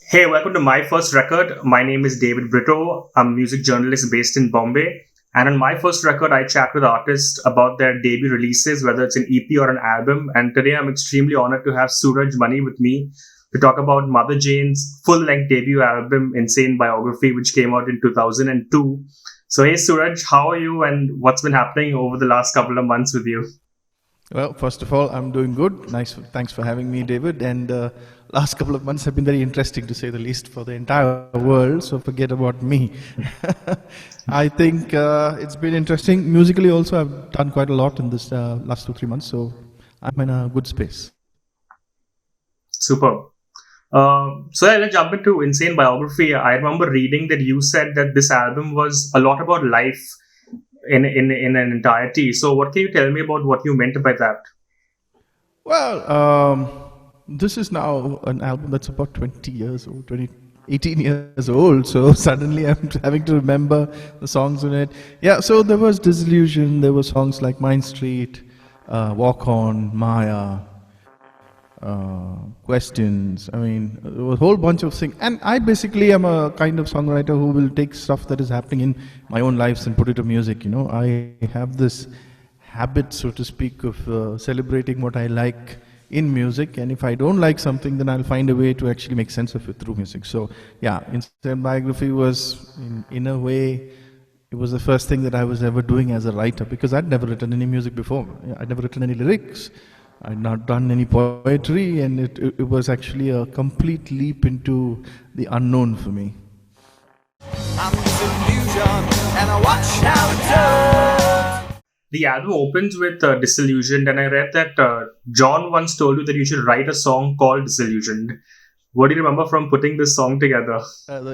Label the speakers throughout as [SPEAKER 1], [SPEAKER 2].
[SPEAKER 1] Hey, welcome to my first record. My name is David Britto. I'm a music journalist based in Bombay. And on my first record, I chat with artists about their debut releases, whether it's an EP or an album. And today I'm extremely honored to have Suraj Mani with me to talk about Motherjane's full length debut album, Insane Biography, which came out in 2002. So, hey, Suraj, how are you and what's been happening over the last couple of months with you?
[SPEAKER 2] Well, first of all, I'm doing good. Thanks for having me, David. And last couple of months have been very interesting, to say the least, for the entire world. So forget about me. I think it's been interesting. Musically, also, I've done quite a lot in this last 2-3 months. So I'm in a good space.
[SPEAKER 1] Super. Let's jump into Insane Biography. I remember reading that you said that this album was a lot about life in an entirety. So what can you tell me about what you meant by that?
[SPEAKER 2] Well, this is now an album that's about 20 years old, 18 years old. So suddenly I'm having to remember the songs in it. Yeah, so there was Disillusion. There were songs like Mind Street, Walk On, Maya, Questions. I mean, there was a whole bunch of things. And I basically am a kind of songwriter who will take stuff that is happening in my own lives and put it to music. You know, I have this habit, so to speak, of celebrating what I like in music. And if I don't like something, then I'll find a way to actually make sense of it through music. So yeah, Instant Biography was, in a way, it was the first thing that I was ever doing as a writer, because I'd never written any music before. I'd never written any lyrics. I'd not done any poetry, and it was actually a complete leap into the unknown for me.
[SPEAKER 1] I'm disillusioned, and I watch how it does. The album opens with Disillusioned, and I read that John once told you that you should write a song called Disillusioned. What do you remember from putting this song together?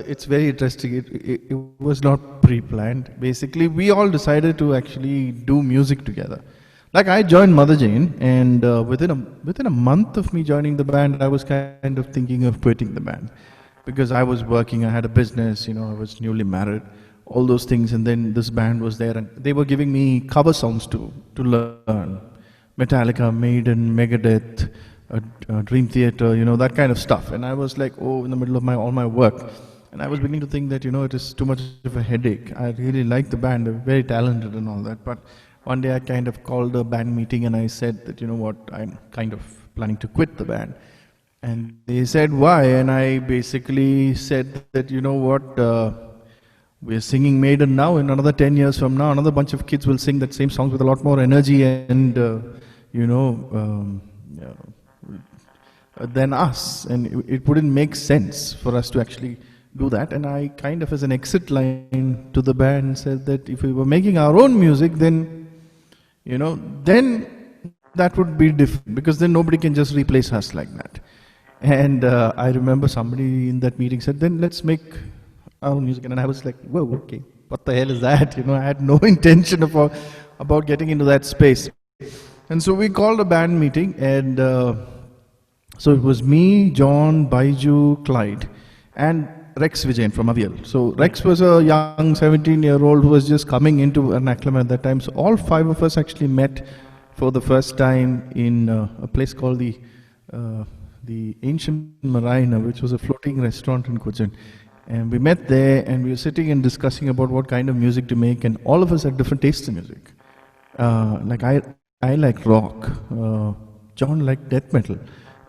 [SPEAKER 2] It's very interesting. It was not pre-planned. Basically, we all decided to actually do music together. Like, I joined Motherjane, and within a month of me joining the band, I was kind of thinking of quitting the band, because I was working, I had a business, I was newly married, all those things, and then this band was there, and they were giving me cover songs to learn, Metallica, Maiden, Megadeth, Dream Theater, that kind of stuff, and I was like, in the middle of all my work, and I was beginning to think that it is too much of a headache. I really like the band, they're very talented and all that, but one day I kind of called a band meeting and I said that, I'm kind of planning to quit the band. And they said, why? And I basically said that, we're singing Maiden now, in another 10 years from now, another bunch of kids will sing that same songs with a lot more energy and, than us. And it wouldn't make sense for us to actually do that. And I kind of, as an exit line to the band, said that if we were making our own music, then that would be different, because then nobody can just replace us like that. And I remember somebody in that meeting said, then let's make our own music. And I was like, whoa, okay, what the hell is that? I had no intention about getting into that space. And so we called a band meeting, and so it was me, John, Baiju, Clyde, and Rex Vijayan from Avial. So Rex was a young 17-year-old who was just coming into vernacular at that time. So all 5 of us actually met for the first time in a place called the Ancient Marina, which was a floating restaurant in Kochi. And we met there, and we were sitting and discussing about what kind of music to make, and all of us had different tastes in music. Like I like rock, John liked death metal,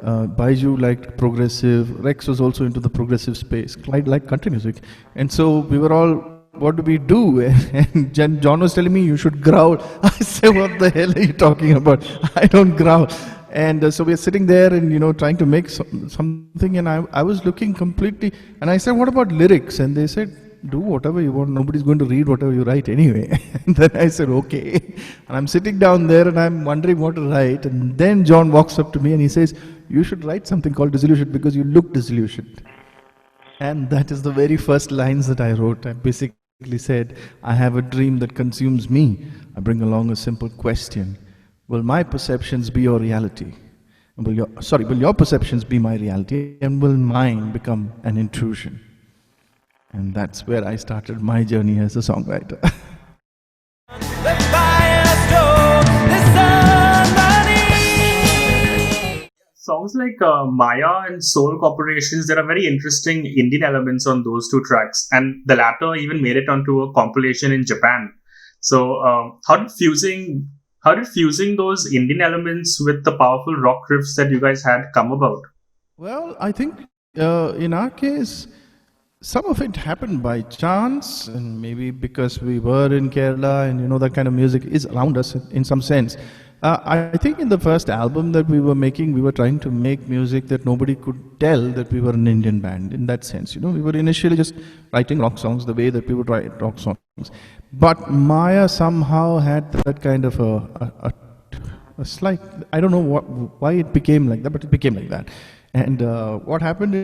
[SPEAKER 2] Baiju liked progressive, Rex was also into the progressive space, Clyde liked country music. And so we were all, what do we do? And John was telling me, you should growl. I said, what the hell are you talking about? I don't growl. And so we are sitting there and, trying to make something, and I was looking completely, and I said, what about lyrics? And they said, do whatever you want, nobody's going to read whatever you write anyway. And then I said, okay. And I'm sitting down there and I'm wondering what to write, and then John walks up to me and he says, you should write something called Disillusioned because you look disillusioned. And that is the very first lines that I wrote. I basically said, I have a dream that consumes me. I bring along a simple question. Will my perceptions be your reality? Will your perceptions be my reality? And will mine become an intrusion? And that's where I started my journey as a songwriter.
[SPEAKER 1] songs like Maya and Soul Corporations, there are very interesting Indian elements on those two tracks, and the latter even made it onto a compilation in Japan. So, how did fusing those Indian elements with the powerful rock riffs that you guys had come about?
[SPEAKER 2] Well, I think in our case, some of it happened by chance, and maybe because we were in Kerala, and that kind of music is around us in some sense. I think in the first album that we were making, we were trying to make music that nobody could tell that we were an Indian band. In that sense, we were initially just writing rock songs the way that we would write rock songs. But Maya somehow had that kind of a slight. I don't know why it became like that, but it became like that. And what happened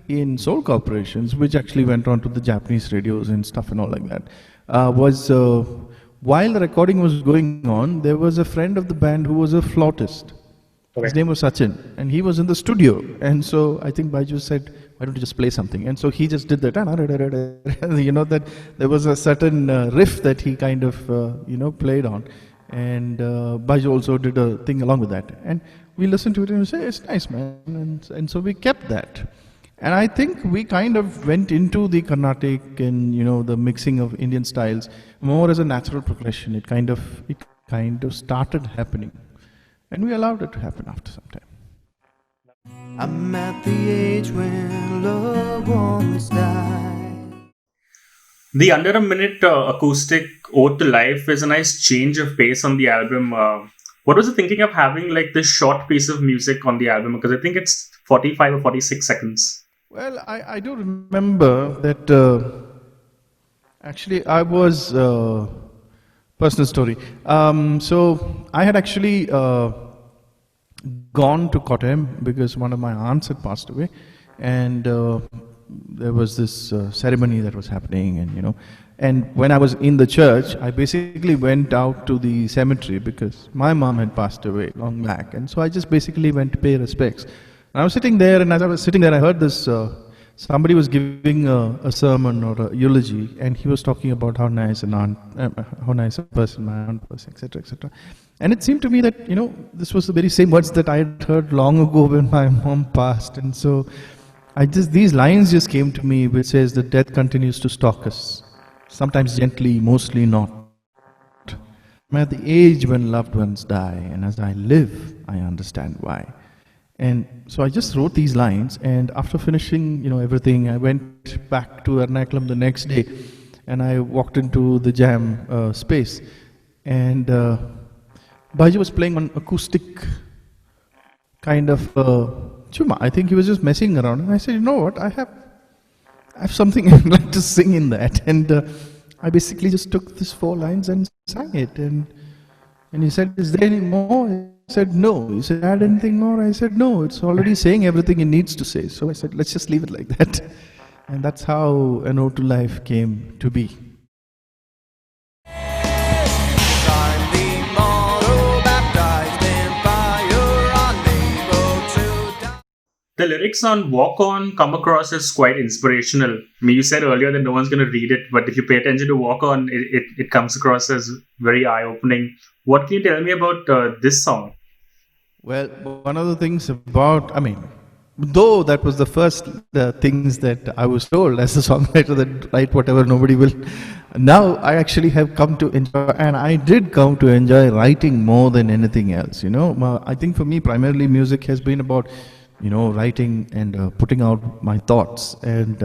[SPEAKER 2] in Soul Corporations, which actually went on to the Japanese radios and stuff and all like that, was while the recording was going on, there was a friend of the band who was a flautist.
[SPEAKER 1] Okay.
[SPEAKER 2] His name was Sachin, and he was in the studio. And so I think Baiju said, "Why don't you just play something?" And so he just did that. That there was a certain riff that he kind of played on, and Baiju also did a thing along with that. And we listened to it and we said, "It's nice, man." And so we kept that. And I think we kind of went into the Carnatic and the mixing of Indian styles more as a natural progression. It kind of started happening, and we allowed it to happen after some time.
[SPEAKER 3] I'm at the age when loved ones die.
[SPEAKER 1] The under a minute acoustic ode to life is a nice change of pace on the album. What was the thinking of having like this short piece of music on the album? Because I think it's 45 or 46 seconds.
[SPEAKER 2] Well, I do remember that actually I was personal story. So I had actually gone to Kottayam because one of my aunts had passed away, and there was this ceremony that was happening, and when I was in the church, I basically went out to the cemetery because my mom had passed away long back, and so I just basically went to pay respects. And I was sitting there, and as I was sitting there, I heard this. Somebody was giving a sermon or a eulogy, and he was talking about how nice how nice a person my aunt was, etc., etc. And it seemed to me that this was the very same words that I had heard long ago when my mom passed, and so these lines just came to me, which says that death continues to stalk us, sometimes gently, mostly not. I'm at the age when loved ones die, and as I live, I understand why. And so I just wrote these lines, and after finishing, everything, I went back to Ernakulam the next day, and I walked into the jam space, and Baiju was playing on acoustic kind of chuma. I think he was just messing around, and I said, "You know what? I have something I'd like to sing in that," and I basically just took these 4 lines and sang it, and he said, "Is there any more?" I said, "No." He said, "Add anything more?" I said, "No, it's already saying everything it needs to say." So I said, "Let's just leave it like that." And that's how An Ode to Life came to be.
[SPEAKER 1] The lyrics on Walk On come across as quite inspirational. I mean, you said earlier that no one's going to read it, but if you pay attention to Walk On, it comes across as very eye-opening. What can you tell me about this song?
[SPEAKER 2] Well, one of the things though that was the first things that I was told as a songwriter, that write whatever, nobody will. Now I actually have come to enjoy, and I did come to enjoy writing more than anything else. I think for me, primarily music has been about writing and putting out my thoughts, and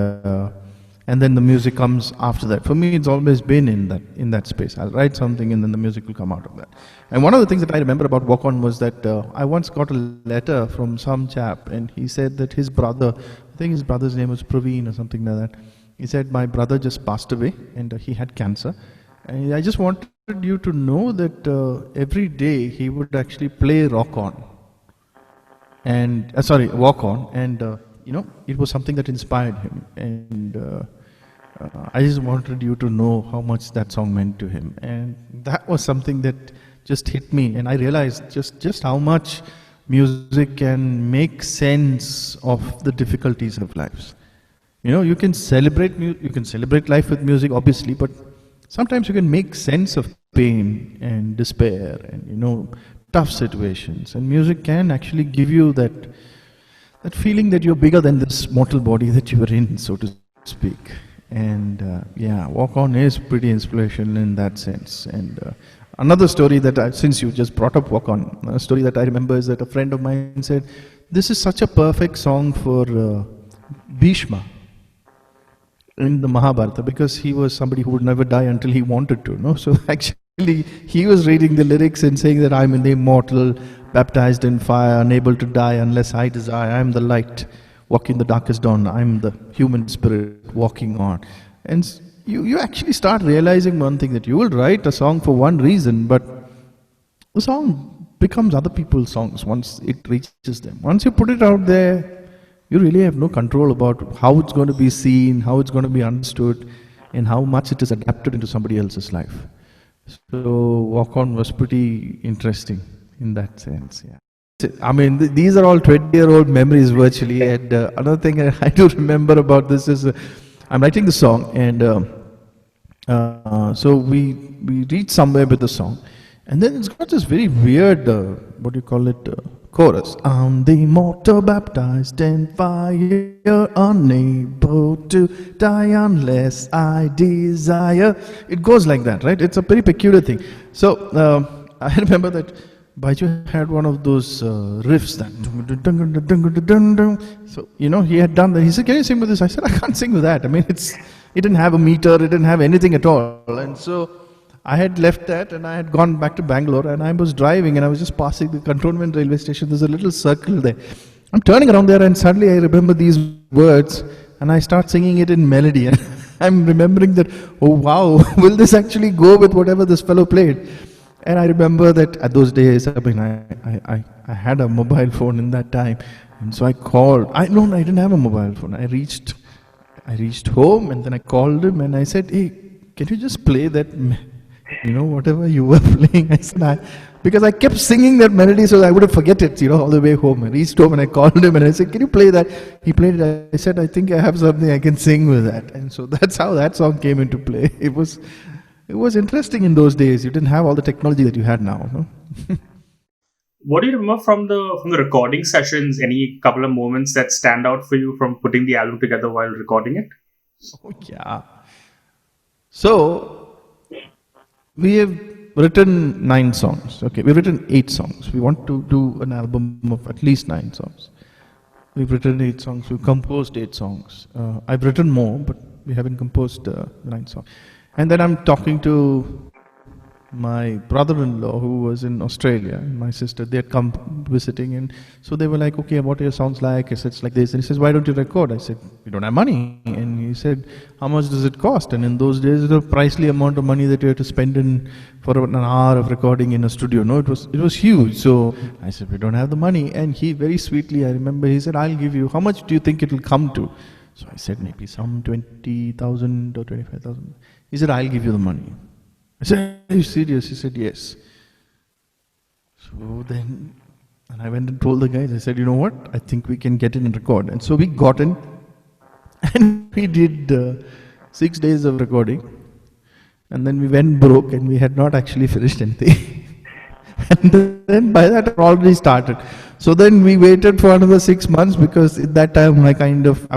[SPEAKER 2] then the music comes after that. For me, it's always been in that space. I'll write something, and then the music will come out of that. And one of the things that I remember about Walk On was that I once got a letter from some chap, and he said that his brother, I think his brother's name was Praveen or something like that. He said, "My brother just passed away, and he had cancer. And I just wanted you to know that every day he would actually play Rock On." And Walk On, and it was something that inspired him, and I just wanted you to know how much that song meant to him, and that was something that just hit me, and I realized just how much music can make sense of the difficulties of lives. You can celebrate life with music, obviously, but sometimes you can make sense of pain and despair, and tough situations. And music can actually give you that feeling that you're bigger than this mortal body that you are in, so to speak. And Walk On is pretty inspirational in that sense. And another story since you just brought up Walk On, a story that I remember is that a friend of mine said, this is such a perfect song for Bhishma in the Mahabharata, because he was somebody who would never die until he wanted to, no? So actually, he was reading the lyrics and saying that I'm an immortal, baptized in fire, unable to die unless I desire. I'm the light, walking the darkest dawn. I'm the human spirit walking on. And you actually start realizing one thing, that you will write a song for one reason, but the song becomes other people's songs once it reaches them. Once you put it out there, you really have no control about how it's going to be seen, how it's going to be understood, and how much it is adapted into somebody else's life. So Walk On was pretty interesting in that sense, yeah. I mean, these are all 20-year-old memories virtually. And another thing I do remember about this is I'm writing the song, and so we reach somewhere with the song, and then it's got this very weird, what do you call it, chorus. I'm the immortal, baptized in fire, unable to die unless I desire. It goes like that, right? It's a very peculiar thing. So I remember that Baiju had one of those riffs that, so he had done that. He said, "Can you sing with this?" I said, "I can't sing with that. I mean, it didn't have a meter, it didn't have anything at all." And so I had left that and I had gone back to Bangalore, and I was driving and I was just passing the Cantonment railway station. There's a little circle there. I'm turning around there and suddenly I remember these words and I start singing it in melody. And I'm remembering that, oh wow, will this actually go with whatever this fellow played? And I remember that at those days, I mean, I had a mobile phone in that time. And so I called. I didn't have a mobile phone. I reached home and then I called him and I said, "Hey, can you just play that, whatever you were playing?" I said, because I kept singing that melody so I wouldn't forget it, all the way home. I reached home and I called him and I said, "Can you play that?" He played it. I said, "I think I have something I can sing with that." And so that's how that song came into play. It was interesting in those days. You didn't have all the technology that you had now, no?
[SPEAKER 1] What do you remember from the recording sessions? Any couple of moments that stand out for you from putting the album together while recording it?
[SPEAKER 2] Oh, yeah. So, we have written 9 songs. Okay, we've written 8 songs. We want to do an album of at least 9 songs. We've written 8 songs. We've composed 8 songs. I've written more, but we haven't composed 9 songs. And then I'm talking to my brother-in-law who was in Australia, and my sister. They had come visiting, and so they were like, "Okay, what are your songs like?" I said, "It's like this." And he says, "Why don't you record?" I said, "We don't have money." And he said, "How much does it cost?" And in those days, the pricely amount of money that you had to spend for an hour of recording in a studio. No, it was huge. So I said, "We don't have the money." And he very sweetly, I remember, he said, "I'll give you. How much do you think it will come to?" So I said, "Maybe some 20,000 or 25,000. He said, "I'll give you the money." I said, "Are you serious?" He said, "Yes." So then, and I went and told the guys, I said, "You know what? I think we can get in and record." And so we got in and we did 6 days of recording. And then we went broke and we had not actually finished anything. And then by that it already started. So then we waited for another 6 months, because at that time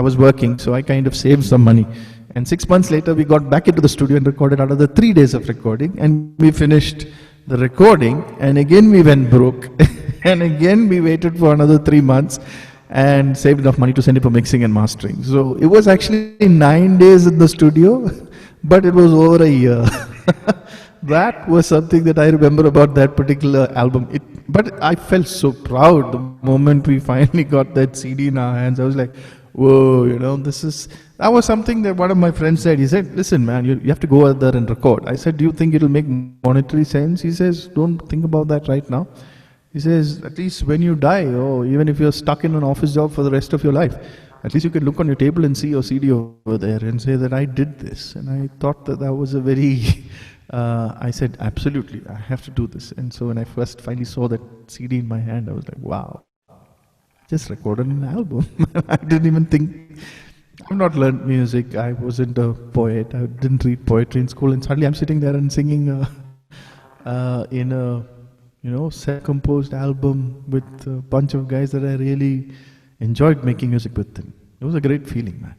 [SPEAKER 2] I was working, so I kind of saved some money. And 6 months later, we got back into the studio and recorded another 3 days of recording. And we finished the recording. And again, we went broke. And again, we waited for another 3 months and saved enough money to send it for mixing and mastering. So it was actually 9 days in the studio, but it was over a year. That was something that I remember about that particular album. But I felt so proud the moment we finally got that CD in our hands. I was like, whoa, that was something that one of my friends said. He said, "Listen, man, you have to go out there and record." I said, "Do you think it'll make monetary sense?" He says, "Don't think about that right now." He says, "At least when you die, or even if you're stuck in an office job for the rest of your life, at least you can look on your table and see your CD over there and say that I did this." And I thought that was a very... I said, "Absolutely, I have to do this." And so when I first finally saw that CD in my hand, I was like, wow, I just recorded an album. I didn't even think... I've not learned music. I wasn't a poet. I didn't read poetry in school. And suddenly I'm sitting there and singing in a self-composed album with a bunch of guys that I really enjoyed making music with them. It was a great feeling, man.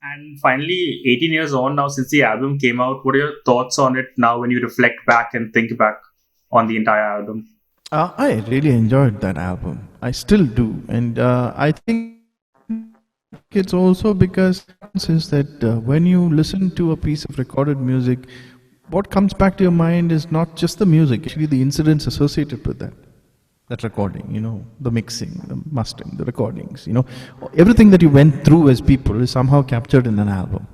[SPEAKER 1] And finally, 18 years on now since the album came out, what are your thoughts on it now when you reflect back and think back on the entire album?
[SPEAKER 2] I really enjoyed that album. I still do, and I think it's also because is that when you listen to a piece of recorded music, what comes back to your mind is not just the music, actually the incidents associated with that recording. The mixing, the mastering, the recordings. Everything that you went through as people is somehow captured in an album.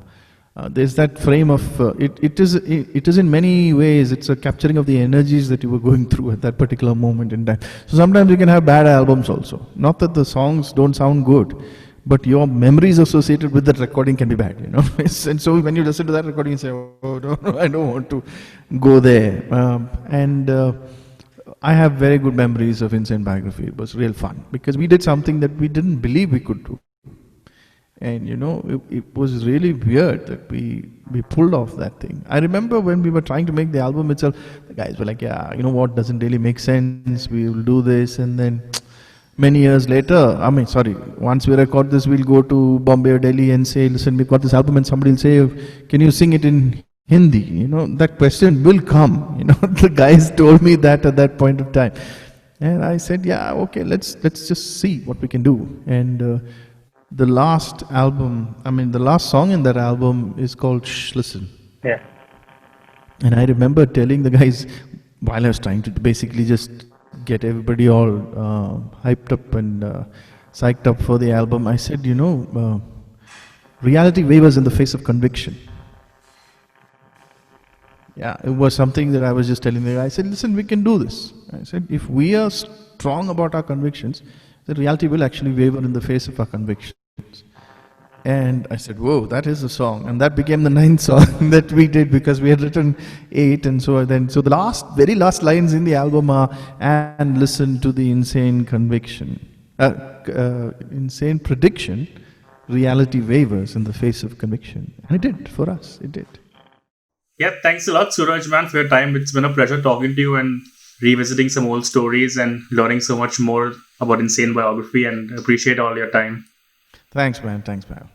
[SPEAKER 2] There's that frame of it. It is in many ways. It's a capturing of the energies that you were going through at that particular moment in time. So sometimes you can have bad albums also. Not that the songs don't sound good, but your memories associated with that recording can be bad. And so when you listen to that recording, you say, "Oh no, I don't want to go there." And I have very good memories of Insane Biography. It was real fun because we did something that we didn't believe we could do. And it was really weird that we pulled off that thing. I remember when we were trying to make the album itself, the guys were like, "Yeah, you know what, doesn't really make sense. We will do this." And then many years later, once we record this, we'll go to Bombay or Delhi and say, "Listen, we've got this album," and somebody will say, "Can you sing it in Hindi?" That question will come. The guys told me that at that point of time. And I said, "Yeah, okay, let's just see what we can do." And the last song in that album is called Shh Listen.
[SPEAKER 1] Yeah.
[SPEAKER 2] And I remember telling the guys, while I was trying to basically just get everybody all hyped up and psyched up for the album, I said, reality wavers in the face of conviction. Yeah, it was something that I was just telling the guy. I said, "Listen, we can do this." I said, "If we are strong about our convictions, the reality will actually waver in the face of our convictions." And I said, "Whoa, that is a song." And that became the 9th song that we did because we had written 8. And so the very last lines in the album are, "And listen to the insane conviction, insane prediction, reality wavers in the face of conviction." And it did for us. It did.
[SPEAKER 1] Yeah, thanks a lot, Suraj man, for your time. It's been a pleasure talking to you and revisiting some old stories and learning so much more about Insane Biography, and appreciate all your time.
[SPEAKER 2] Thanks, man. Thanks, man.